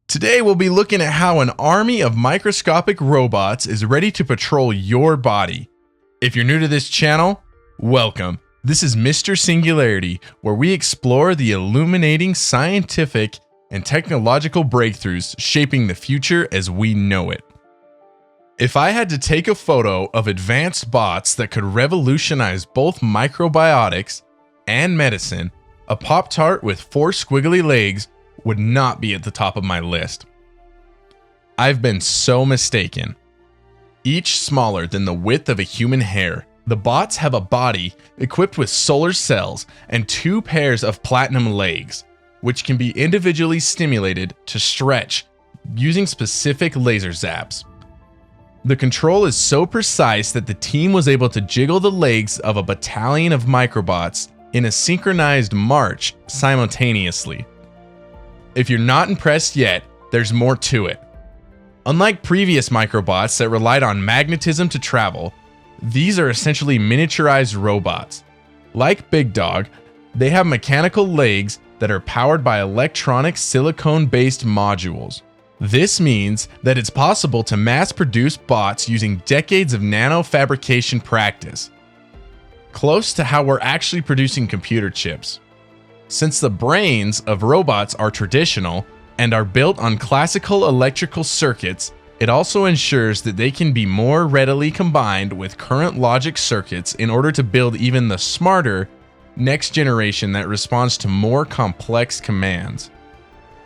Today we'll be looking at how an army of microscopic robots is ready to patrol your body. If you're new to this channel, welcome. This is Mr. Singularity, where we explore the illuminating scientific and technological breakthroughs shaping the future as we know it. If I had to take a photo of advanced bots that could revolutionize both microbiotics and medicine, a Pop-Tart with 4 squiggly legs would not be at the top of my list. I've been so mistaken. Each smaller than the width of a human hair, the bots have a body equipped with solar cells and 2 pairs of platinum legs, which can be individually stimulated to stretch using specific laser zaps. The control is so precise that the team was able to jiggle the legs of a battalion of microbots in a synchronized march simultaneously. If you're not impressed yet, there's more to it. Unlike previous microbots that relied on magnetism to travel, these are essentially miniaturized robots. Like Big Dog, they have mechanical legs that are powered by electronic silicone-based modules. This means that it's possible to mass-produce bots using decades of nanofabrication practice, close to how we're actually producing computer chips. Since the brains of robots are traditional and are built on classical electrical circuits, it also ensures that they can be more readily combined with current logic circuits in order to build even the smarter next generation that responds to more complex commands.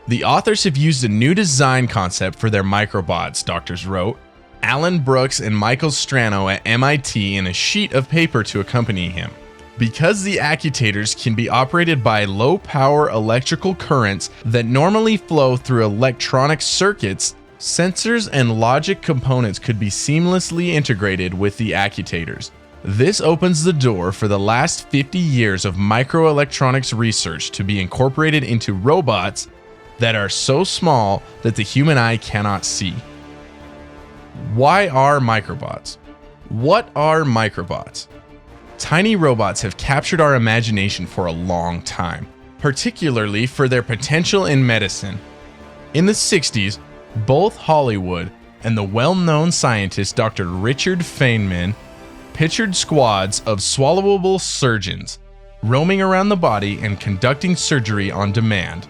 The authors have used a new design concept for their microbots, doctors wrote. Alan Brooks and Michael Strano at MIT in a sheet of paper to accompany him. Because the actuators can be operated by low-power electrical currents that normally flow through electronic circuits, sensors and logic components could be seamlessly integrated with the actuators. This opens the door for the last 50 years of microelectronics research to be incorporated into robots that are so small that the human eye cannot see. Why are microbots? What are microbots? Tiny robots have captured our imagination for a long time, particularly for their potential in medicine. In the 60s, both Hollywood and the well-known scientist Dr. Richard Feynman pictured squads of swallowable surgeons roaming around the body and conducting surgery on demand.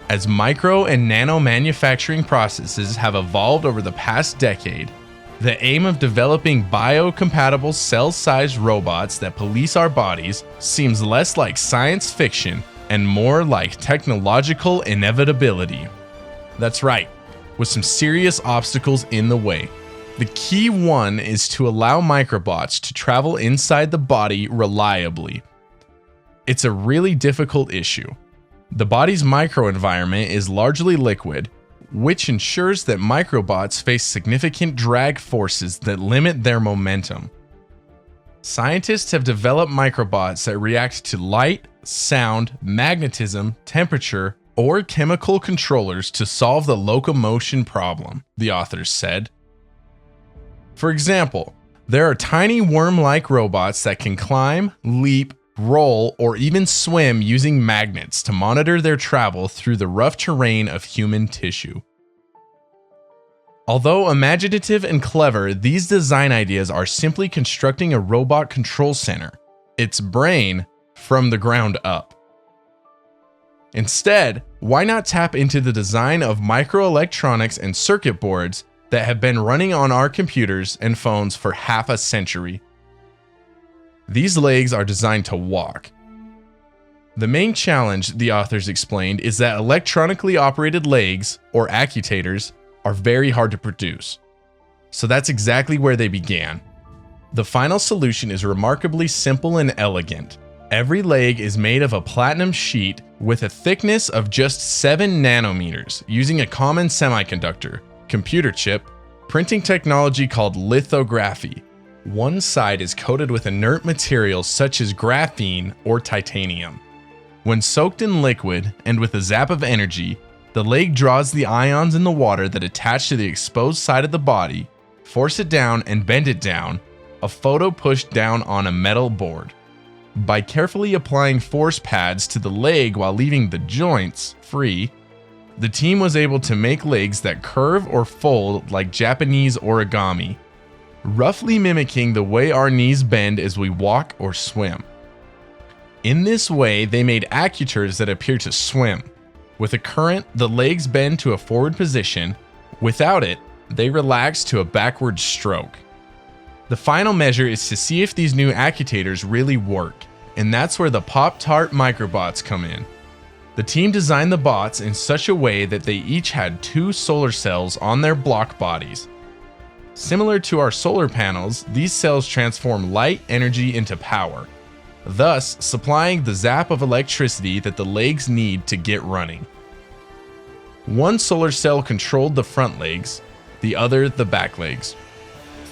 As micro and nano manufacturing processes have evolved over the past decade, the aim of developing biocompatible cell-sized robots that police our bodies seems less like science fiction and more like technological inevitability. That's right, with some serious obstacles in the way. The key one is to allow microbots to travel inside the body reliably. It's a really difficult issue. The body's microenvironment is largely liquid, which ensures that microbots face significant drag forces that limit their momentum. Scientists have developed microbots that react to light, sound, magnetism, temperature, or chemical controllers to solve the locomotion problem, the authors said. For example, there are tiny worm-like robots that can climb, leap, roll, or even swim using magnets to monitor their travel through the rough terrain of human tissue. Although imaginative and clever, these design ideas are simply constructing a robot control center, its brain, from the ground up. Instead, why not tap into the design of microelectronics and circuit boards that have been running on our computers and phones for half a century? These legs are designed to walk. The main challenge, the authors explained, is that electronically operated legs, or actuators, are very hard to produce. So that's exactly where they began. The final solution is remarkably simple and elegant. Every leg is made of a platinum sheet with a thickness of just 7 nanometers using a common semiconductor, computer chip, printing technology called lithography. One side is coated with inert materials such as graphene or titanium. When soaked in liquid and with a zap of energy, the leg draws the ions in the water that attach to the exposed side of the body, force it down and bend it down, a photo pushed down on a metal board. By carefully applying force pads to the leg while leaving the joints free, the team was able to make legs that curve or fold like Japanese origami, roughly mimicking the way our knees bend as we walk or swim. In this way, they made actuators that appear to swim. With a current, the legs bend to a forward position. Without it, they relax to a backward stroke. The final measure is to see if these new actuators really work, and that's where the Pop-Tart microbots come in. The team designed the bots in such a way that they each had 2 solar cells on their block bodies. Similar to our solar panels, these cells transform light energy into power, thus supplying the zap of electricity that the legs need to get running. One solar cell controlled the front legs, the other the back legs.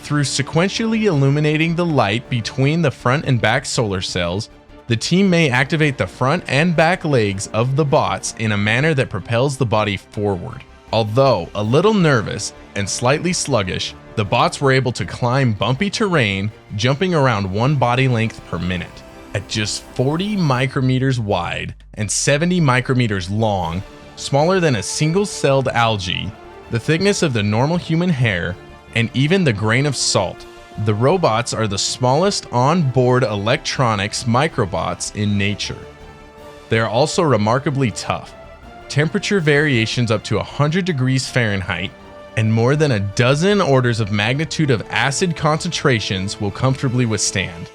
Through sequentially illuminating the light between the front and back solar cells, the team may activate the front and back legs of the bots in a manner that propels the body forward. Although a little nervous and slightly sluggish, the bots were able to climb bumpy terrain, jumping around 1 body length per minute. At just 40 micrometers wide and 70 micrometers long, smaller than a single-celled algae, the thickness of the normal human hair, and even the grain of salt, the robots are the smallest on-board electronics microbots in nature. They are also remarkably tough. Temperature variations up to 100 degrees Fahrenheit and more than a dozen orders of magnitude of acid concentrations will comfortably withstand.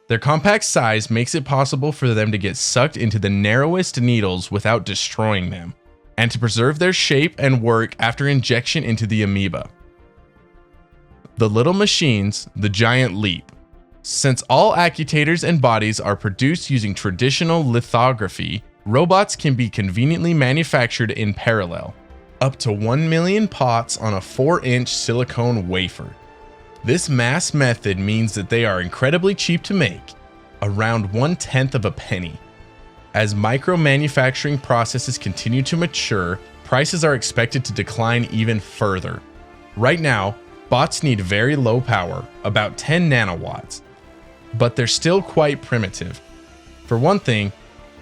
Their compact size makes it possible for them to get sucked into the narrowest needles without destroying them, and to preserve their shape and work after injection into the amoeba. The little machines, the giant leap. Since all actuators and bodies are produced using traditional lithography, robots can be conveniently manufactured in parallel, up to 1 million pots on a 4-inch silicone wafer. This mass method means that they are incredibly cheap to make, around 1/10 of a penny. As micro-manufacturing processes continue to mature, prices are expected to decline even further. Right now, bots need very low power, about 10 nanowatts, but they're still quite primitive. For one thing,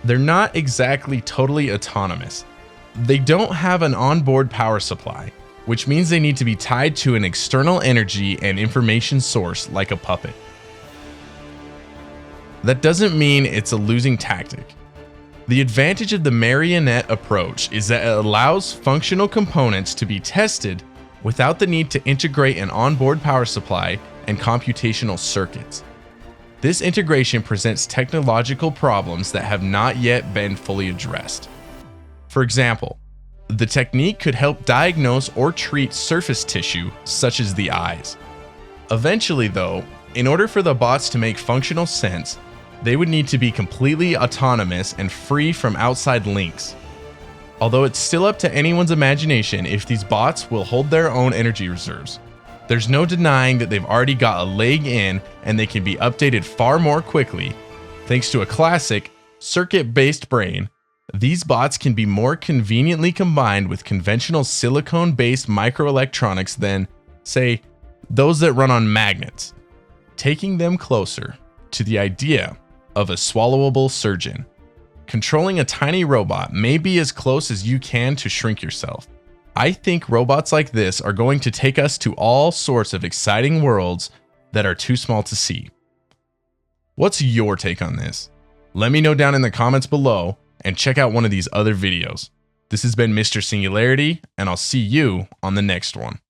they're not exactly totally autonomous. They don't have an onboard power supply, which means they need to be tied to an external energy and information source like a puppet. That doesn't mean it's a losing tactic. The advantage of the marionette approach is that it allows functional components to be tested without the need to integrate an onboard power supply and computational circuits. This integration presents technological problems that have not yet been fully addressed. For example, the technique could help diagnose or treat surface tissue, such as the eyes. Eventually, though, in order for the bots to make functional sense, they would need to be completely autonomous and free from outside links. Although it's still up to anyone's imagination if these bots will hold their own energy reserves. There's no denying that they've already got a leg in and they can be updated far more quickly. Thanks to a classic, circuit-based brain, these bots can be more conveniently combined with conventional silicone-based microelectronics than, say, those that run on magnets, taking them closer to the idea of a swallowable surgeon. Controlling a tiny robot may be as close as you can to shrink yourself. I think robots like this are going to take us to all sorts of exciting worlds that are too small to see. What's your take on this? Let me know down in the comments below and check out one of these other videos. This has been Mr. Singularity, and I'll see you on the next one.